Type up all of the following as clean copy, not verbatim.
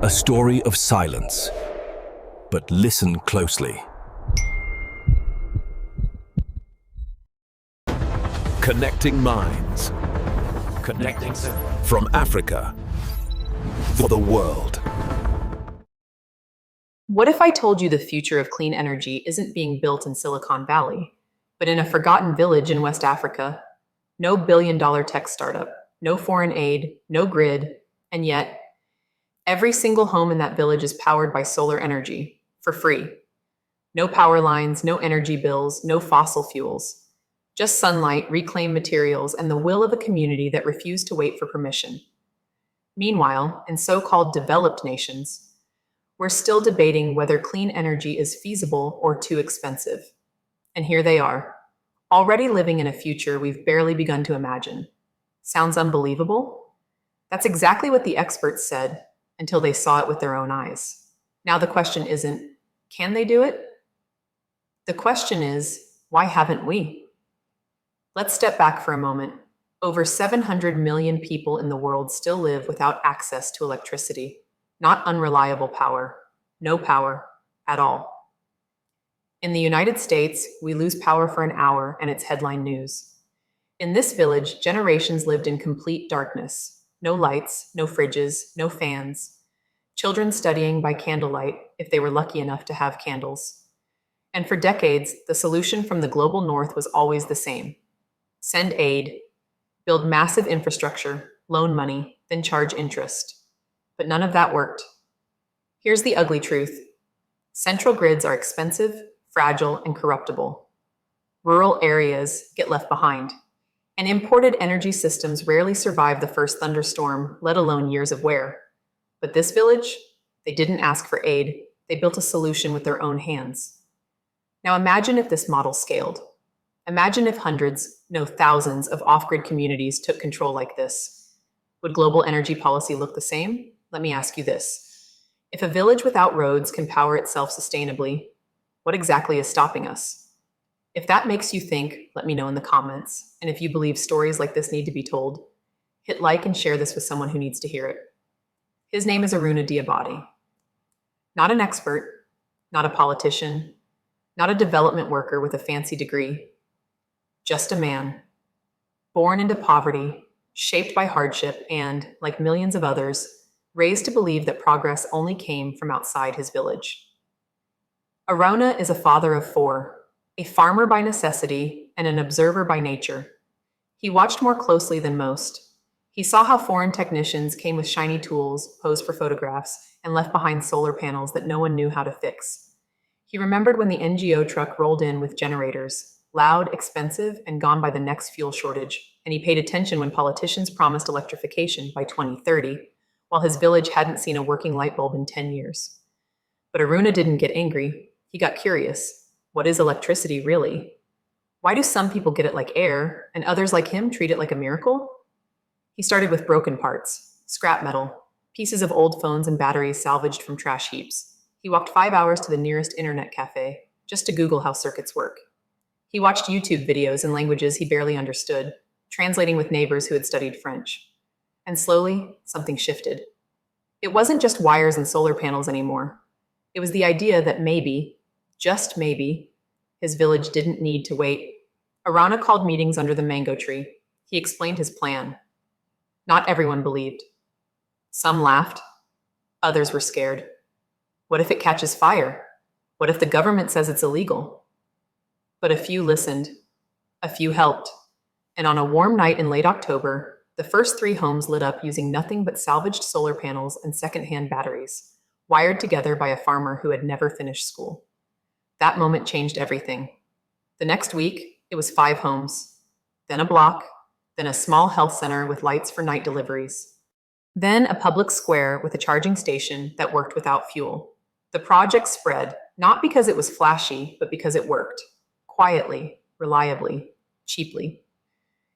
A story of silence. But listen closely. Connecting minds. Connecting from Africa for the world. What if I told you the future of clean energy isn't being built in Silicon Valley, but in a forgotten village in West Africa? No billion-dollar tech startup, no foreign aid, no grid, and yet, every single home in that village is powered by solar energy, for free. No power lines, no energy bills, no fossil fuels. Just sunlight, reclaimed materials, and the will of a community that refused to wait for permission. Meanwhile, in so-called developed nations, we're still debating whether clean energy is feasible or too expensive. And here they are, already living in a future we've barely begun to imagine. Sounds unbelievable? That's exactly what the experts said until they saw it with their own eyes. Now the question isn't, can they do it? The question is, why haven't we? Let's step back for a moment. Over 700 million people in the world still live without access to electricity. Not unreliable power, no power at all. In the United States, we lose power for an hour and it's headline news. In this village, generations lived in complete darkness. No lights, no fridges, no fans. Children studying by candlelight, if they were lucky enough to have candles. And for decades, the solution from the global north was always the same. Send aid, build massive infrastructure, loan money, then charge interest. But none of that worked. Here's the ugly truth. Central grids are expensive, fragile, and corruptible. Rural areas get left behind. And imported energy systems rarely survive the first thunderstorm, let alone years of wear. But this village, they didn't ask for aid. They built a solution with their own hands. Now imagine if this model scaled. Imagine if hundreds, no thousands of off-grid communities took control like this. Would global energy policy look the same? Let me ask you this. If a village without roads can power itself sustainably, what exactly is stopping us? If that makes you think, let me know in the comments. And if you believe stories like this need to be told, hit like and share this with someone who needs to hear it. His name is Aruna Diabate. Not an expert, not a politician, not a development worker with a fancy degree. Just a man, born into poverty, shaped by hardship, and, like millions of others, raised to believe that progress only came from outside his village. Aruna is a father of four, a farmer by necessity and an observer by nature. He watched more closely than most. He saw how foreign technicians came with shiny tools, posed for photographs, and left behind solar panels that no one knew how to fix. He remembered when the NGO truck rolled in with generators, loud, expensive, and gone by the next fuel shortage, and he paid attention when politicians promised electrification by 2030, while his village hadn't seen a working light bulb in 10 years. But Aruna didn't get angry. He got curious. What is electricity really? Why do some people get it like air, and others like him treat it like a miracle? He started with broken parts, scrap metal, pieces of old phones and batteries salvaged from trash heaps. He walked 5 hours to the nearest internet cafe, just to Google how circuits work. He watched YouTube videos in languages he barely understood, translating with neighbors who had studied French. And slowly, something shifted. It wasn't just wires and solar panels anymore. It was the idea that maybe, just maybe, his village didn't need to wait. Aruna called meetings under the mango tree. He explained his plan. Not everyone believed. Some laughed. Others were scared. What if it catches fire? What if the government says it's illegal? But a few listened. A few helped. And on a warm night in late October, the first 3 homes lit up using nothing but salvaged solar panels and secondhand batteries, wired together by a farmer who had never finished school. That moment changed everything. The next week, it was 5 homes, then a block, then a small health center with lights for night deliveries, then a public square with a charging station that worked without fuel. The project spread, not because it was flashy, but because it worked. Quietly, reliably, cheaply.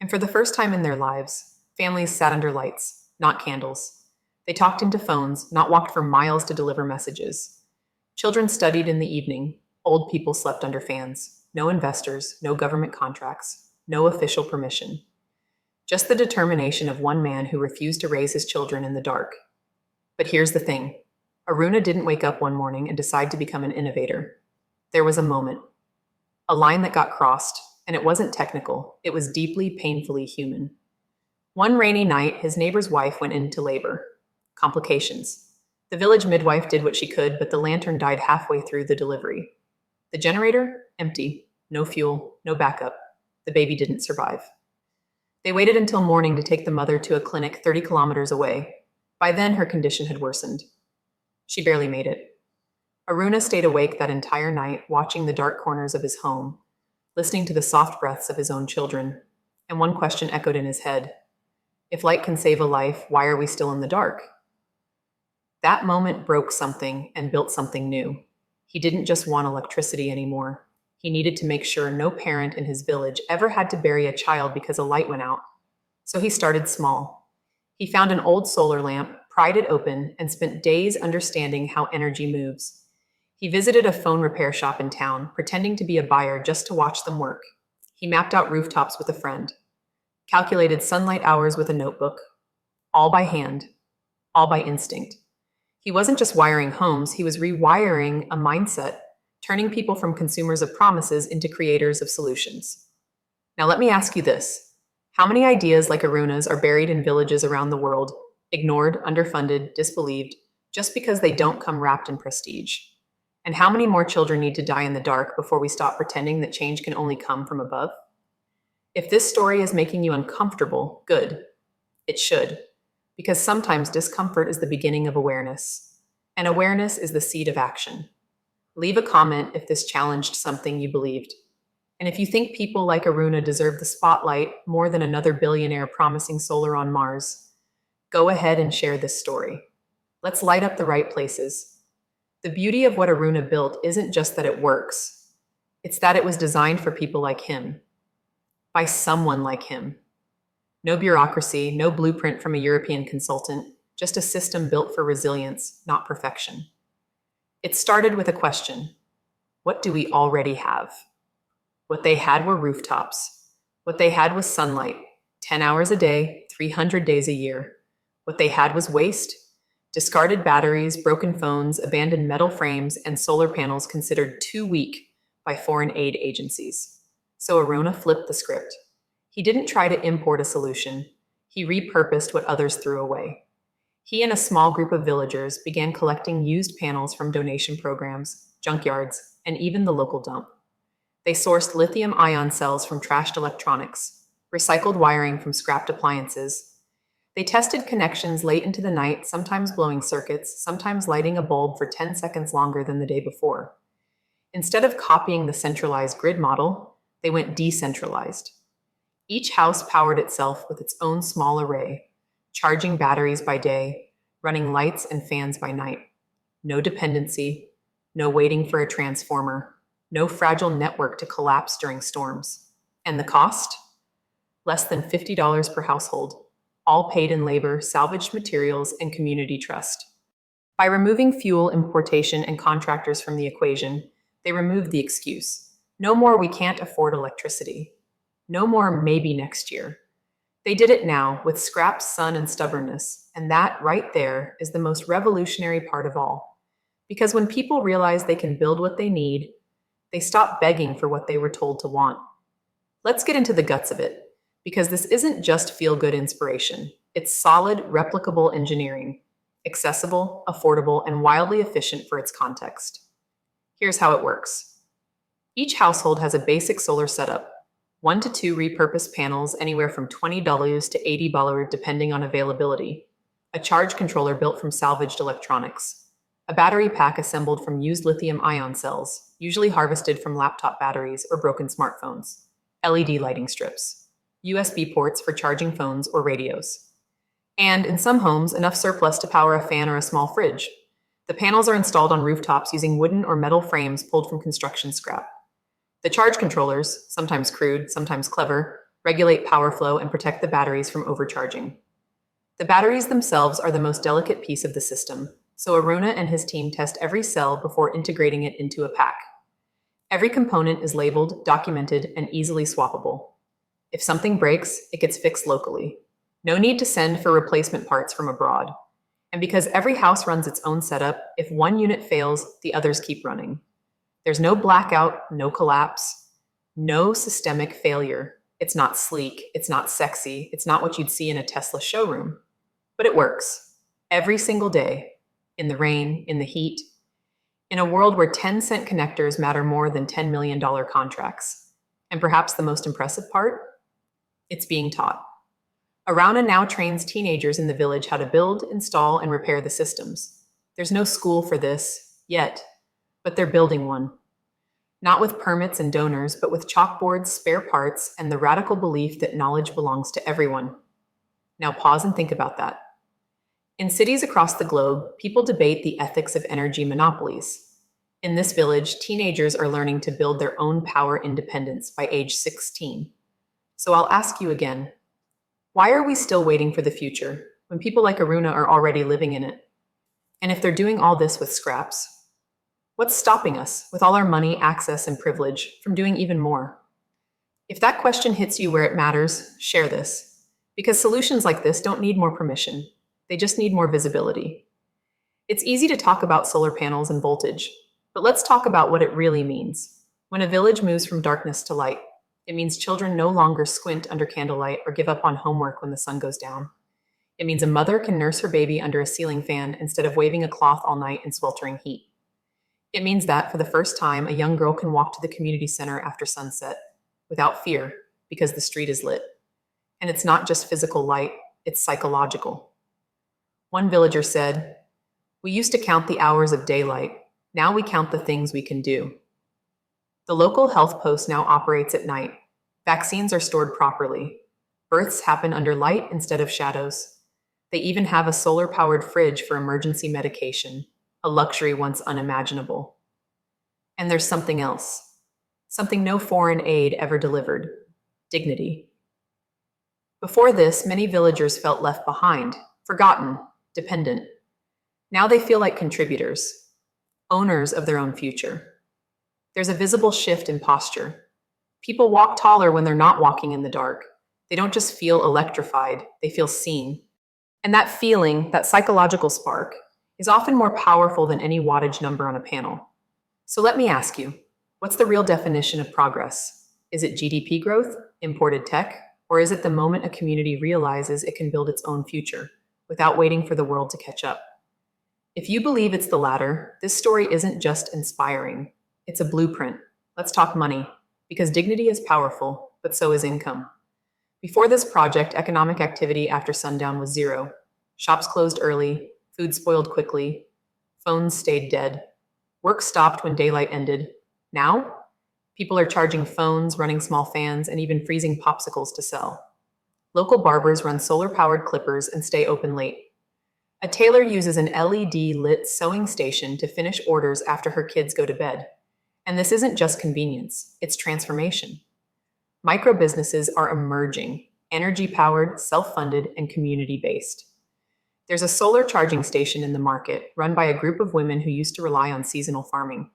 And for the first time in their lives, families sat under lights, not candles. They talked into phones, not walked for miles to deliver messages. Children studied in the evening. Old people slept under fans. No investors, no government contracts, no official permission. Just the determination of one man who refused to raise his children in the dark. But here's the thing. Aruna didn't wake up one morning and decide to become an innovator. There was a moment, a line that got crossed, and it wasn't technical, it was deeply, painfully human. One rainy night, his neighbor's wife went into labor. Complications. The village midwife did what she could, but the lantern died halfway through the delivery. The generator? Empty. No fuel, no backup. The baby didn't survive. They waited until morning to take the mother to a clinic 30 kilometers away. By then, her condition had worsened. She barely made it. Aruna stayed awake that entire night, watching the dark corners of his home, listening to the soft breaths of his own children, and one question echoed in his head. If light can save a life, why are we still in the dark? That moment broke something and built something new. He didn't just want electricity anymore. He needed to make sure no parent in his village ever had to bury a child because a light went out. So he started small. He found an old solar lamp, pried it open, and spent days understanding how energy moves. He visited a phone repair shop in town, pretending to be a buyer just to watch them work. He mapped out rooftops with a friend, calculated sunlight hours with a notebook, all by hand, all by instinct. He wasn't just wiring homes, he was rewiring a mindset, turning people from consumers of promises into creators of solutions. Now let me ask you this. How many ideas like Aruna's are buried in villages around the world, ignored, underfunded, disbelieved, just because they don't come wrapped in prestige? And how many more children need to die in the dark before we stop pretending that change can only come from above? If this story is making you uncomfortable, good. It should, because sometimes discomfort is the beginning of awareness, and awareness is the seed of action. Leave a comment if this challenged something you believed. And if you think people like Aruna deserve the spotlight more than another billionaire promising solar on Mars, go ahead and share this story. Let's light up the right places. The beauty of what Aruna built isn't just that it works, it's that it was designed for people like him, by someone like him. No bureaucracy, no blueprint from a European consultant, just a system built for resilience, not perfection. It started with a question. What do we already have? What they had were rooftops. What they had was sunlight, 10 hours a day, 300 days a year. What they had was waste, discarded batteries, broken phones, abandoned metal frames, and solar panels considered too weak by foreign aid agencies. So Aruna flipped the script. He didn't try to import a solution. He repurposed what others threw away. He and a small group of villagers began collecting used panels from donation programs, junkyards, and even the local dump. They sourced lithium-ion cells from trashed electronics, recycled wiring from scrapped appliances. They tested connections late into the night, sometimes blowing circuits, sometimes lighting a bulb for 10 seconds longer than the day before. Instead of copying the centralized grid model, they went decentralized. Each house powered itself with its own small array, charging batteries by day, running lights and fans by night. No dependency, no waiting for a transformer, no fragile network to collapse during storms. And the cost? Less than $50 per household, all paid in labor, salvaged materials, and community trust. By removing fuel importation and contractors from the equation, they removed the excuse. No more we can't afford electricity. No more maybe next year. They did it now with scrap, sun, and stubbornness, and that right there is the most revolutionary part of all. Because when people realize they can build what they need, they stop begging for what they were told to want. Let's get into the guts of it, because this isn't just feel-good inspiration. It's solid, replicable engineering, accessible, affordable, and wildly efficient for its context. Here's how it works. Each household has a basic solar setup, 1 to 2 repurposed panels anywhere from $20 to $80 depending on availability, a charge controller built from salvaged electronics, a battery pack assembled from used lithium-ion cells, usually harvested from laptop batteries or broken smartphones, LED lighting strips, USB ports for charging phones or radios, and in some homes, enough surplus to power a fan or a small fridge. The panels are installed on rooftops using wooden or metal frames pulled from construction scrap. The charge controllers, sometimes crude, sometimes clever, regulate power flow and protect the batteries from overcharging. The batteries themselves are the most delicate piece of the system, so Aruna and his team test every cell before integrating it into a pack. Every component is labeled, documented, and easily swappable. If something breaks, it gets fixed locally. No need to send for replacement parts from abroad. And because every house runs its own setup, if one unit fails, the others keep running. There's no blackout, no collapse, no systemic failure. It's not sleek, it's not sexy, it's not what you'd see in a Tesla showroom. But it works. Every single day. In the rain, in the heat. In a world where 10-cent connectors matter more than $10 million contracts. And perhaps the most impressive part? It's being taught. Arana now trains teenagers in the village how to build, install, and repair the systems. There's no school for this, yet, but they're building one. Not with permits and donors, but with chalkboards, spare parts, and the radical belief that knowledge belongs to everyone. Now pause and think about that. In cities across the globe, people debate the ethics of energy monopolies. In this village, teenagers are learning to build their own power independence by age 16. So I'll ask you again, why are we still waiting for the future when people like Aruna are already living in it? And if they're doing all this with scraps, what's stopping us, with all our money, access, and privilege, from doing even more? If that question hits you where it matters, share this. Because solutions like this don't need more permission. They just need more visibility. It's easy to talk about solar panels and voltage, but let's talk about what it really means. When a village moves from darkness to light, it means children no longer squint under candlelight or give up on homework when the sun goes down. It means a mother can nurse her baby under a ceiling fan instead of waving a cloth all night in sweltering heat. It means that, for the first time, a young girl can walk to the community center after sunset without fear because the street is lit. And it's not just physical light, it's psychological. One villager said, "We used to count the hours of daylight. Now we count the things we can do." The local health post now operates at night. Vaccines are stored properly. Births happen under light instead of shadows. They even have a solar-powered fridge for emergency medication, a luxury once unimaginable. And there's something else. Something no foreign aid ever delivered. Dignity. Before this, many villagers felt left behind, forgotten, dependent. Now they feel like contributors, owners of their own future. There's a visible shift in posture. People walk taller when they're not walking in the dark. They don't just feel electrified, they feel seen. And that feeling, that psychological spark, is often more powerful than any wattage number on a panel. So let me ask you, what's the real definition of progress? Is it GDP growth, imported tech, or is it the moment a community realizes it can build its own future without waiting for the world to catch up? If you believe it's the latter, this story isn't just inspiring. It's a blueprint. Let's talk money, because dignity is powerful, but so is income. Before this project, economic activity after sundown was zero. Shops closed early, food spoiled quickly, phones stayed dead. Work stopped when daylight ended. Now, people are charging phones, running small fans, and even freezing popsicles to sell. Local barbers run solar-powered clippers and stay open late. A tailor uses an LED-lit sewing station to finish orders after her kids go to bed. And this isn't just convenience, it's transformation. Micro-businesses are emerging, energy-powered, self-funded, and community-based. There's a solar charging station in the market run by a group of women who used to rely on seasonal farming.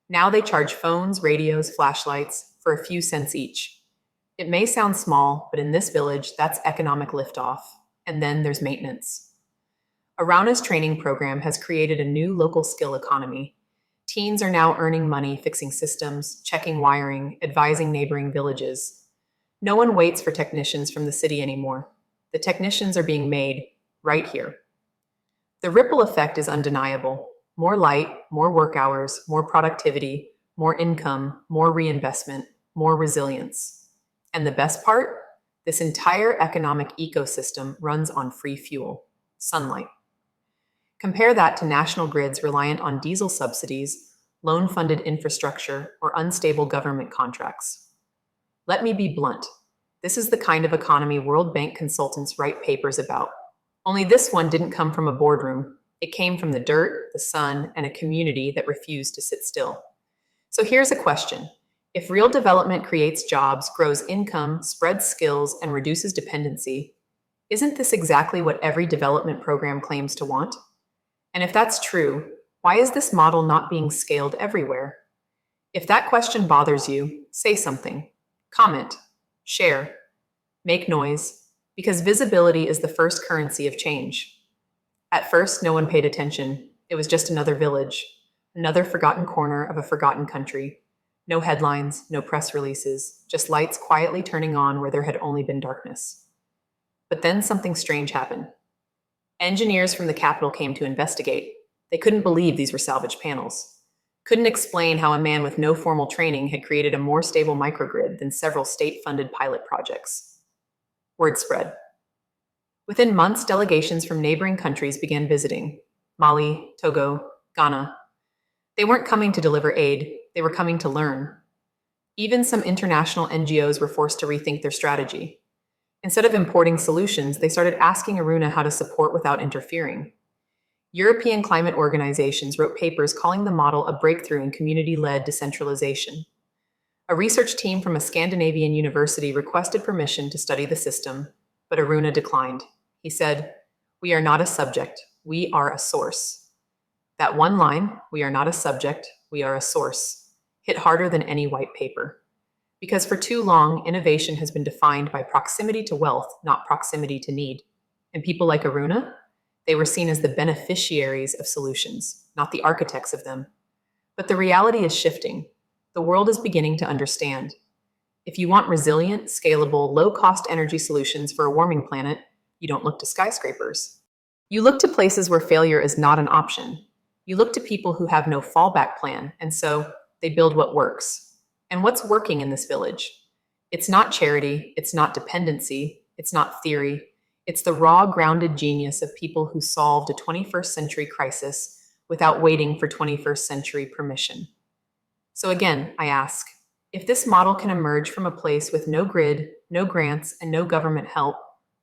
Now they charge phones, radios, flashlights for a few cents each. It may sound small, but in this village, that's economic liftoff. And then there's maintenance. Arana's training program has created a new local skill economy. Teens are now earning money fixing systems, checking wiring, advising neighboring villages. No one waits for technicians from the city anymore. The technicians are being made right here. The ripple effect is undeniable. More light, more work hours, more productivity, more income, more reinvestment, more resilience. And the best part? This entire economic ecosystem runs on free fuel, sunlight. Compare that to national grids reliant on diesel subsidies, loan-funded infrastructure, or unstable government contracts. Let me be blunt. This is the kind of economy World Bank consultants write papers about. Only this one didn't come from a boardroom. It came from the dirt, the sun, and a community that refused to sit still. So here's a question. If real development creates jobs, grows income, spreads skills, and reduces dependency, isn't this exactly what every development program claims to want? And if that's true, why is this model not being scaled everywhere? If that question bothers you, say something. Comment, share, make noise, because visibility is the first currency of change. At first, no one paid attention. It was just another village, another forgotten corner of a forgotten country. No headlines, no press releases, just lights quietly turning on where there had only been darkness. But then something strange happened. Engineers from the capital came to investigate. They couldn't believe these were salvaged panels. Couldn't explain how a man with no formal training had created a more stable microgrid than several state-funded pilot projects. Word spread. Within months, delegations from neighboring countries began visiting. Mali, Togo, Ghana. They weren't coming to deliver aid, they were coming to learn. Even some international NGOs were forced to rethink their strategy. Instead of importing solutions, they started asking Aruna how to support without interfering. European climate organizations wrote papers calling the model a breakthrough in community-led decentralization. A research team from a Scandinavian university requested permission to study the system, but Aruna declined. He said, "We are not a subject, we are a source." That one line, "We are not a subject, we are a source," hit harder than any white paper. Because for too long, innovation has been defined by proximity to wealth, not proximity to need. And people like Aruna, they were seen as the beneficiaries of solutions, not the architects of them. But the reality is shifting. The world is beginning to understand. If you want resilient, scalable, low-cost energy solutions for a warming planet, you don't look to skyscrapers. You look to places where failure is not an option. You look to people who have no fallback plan, and so they build what works. And what's working in this village? It's not charity, it's not dependency, it's not theory. It's the raw, grounded genius of people who solved a 21st century crisis without waiting for 21st century permission. So again, I ask, if this model can emerge from a place with no grid, no grants, and no government help,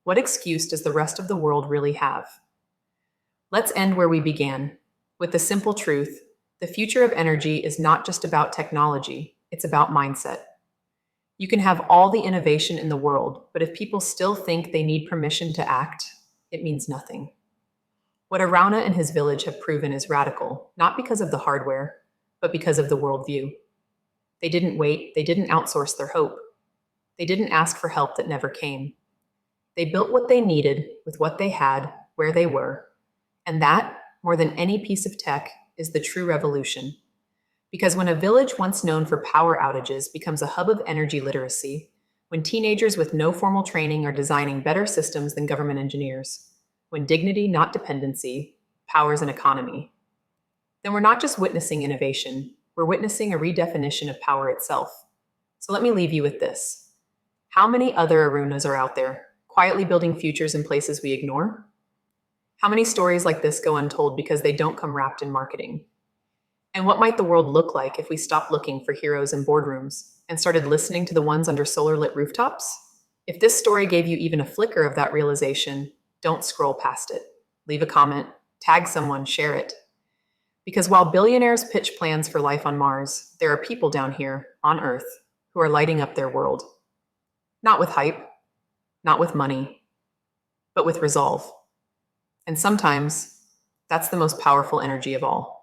what excuse does the rest of the world really have? Let's end where we began, with the simple truth: the future of energy is not just about technology, it's about mindset. You can have all the innovation in the world, but if people still think they need permission to act, it means nothing. What Aruna and his village have proven is radical, not because of the hardware, but because of the worldview. They didn't wait, they didn't outsource their hope. They didn't ask for help that never came. They built what they needed with what they had, where they were. And that, more than any piece of tech, is the true revolution. Because when a village once known for power outages becomes a hub of energy literacy, when teenagers with no formal training are designing better systems than government engineers, when dignity, not dependency, powers an economy, then we're not just witnessing innovation, we're witnessing a redefinition of power itself. So let me leave you with this. How many other Arunas are out there, quietly building futures in places we ignore? How many stories like this go untold because they don't come wrapped in marketing? And what might the world look like if we stopped looking for heroes in boardrooms and started listening to the ones under solar-lit rooftops? If this story gave you even a flicker of that realization, don't scroll past it. Leave a comment, tag someone, share it. Because while billionaires pitch plans for life on Mars, there are people down here, on Earth, who are lighting up their world. Not with hype, not with money, but with resolve. And sometimes, that's the most powerful energy of all.